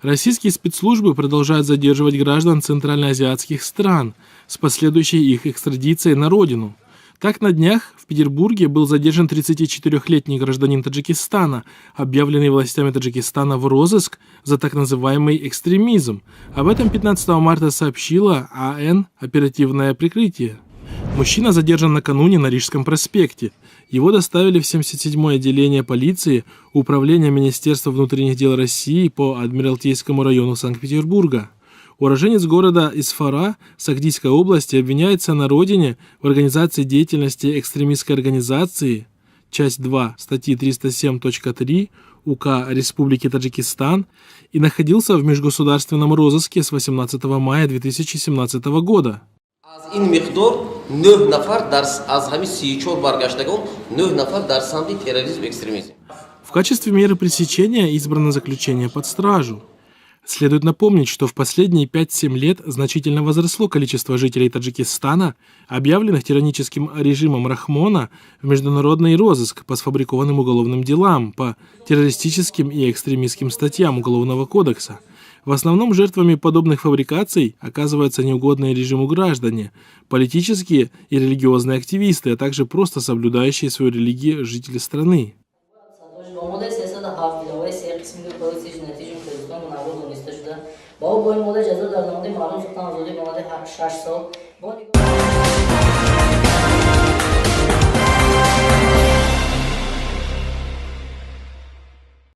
Российские спецслужбы продолжают задерживать граждан центральноазиатских стран с последующей их экстрадицией на родину. Так, на днях в Петербурге был задержан 34-летний гражданин Таджикистана, объявленный властями Таджикистана в розыск за так называемый экстремизм. Об этом 15 марта сообщила АН «Оперативное прикрытие». Мужчина задержан накануне на Рижском проспекте. Его доставили в 77-е отделение полиции Управления Министерства внутренних дел России по Адмиралтейскому району Санкт-Петербурга. Уроженец города Исфара Сагдийской области обвиняется на родине в организации деятельности экстремистской организации, часть 2 статьи 307.3 УК Республики Таджикистан, и находился в межгосударственном розыске с 18 мая 2017 года. В качестве меры пресечения избрано заключение под стражу. Следует напомнить, что в последние 5-7 лет значительно возросло количество жителей Таджикистана, объявленных тираническим режимом Рахмона в международный розыск по сфабрикованным уголовным делам, по террористическим и экстремистским статьям Уголовного кодекса. В основном жертвами подобных фабрикаций оказываются неугодные режиму граждане, политические и религиозные активисты, а также просто соблюдающие свою религию жители страны. با او با این مدت جزا در نماده معلوم سلطان آزادی به مدت 6 سال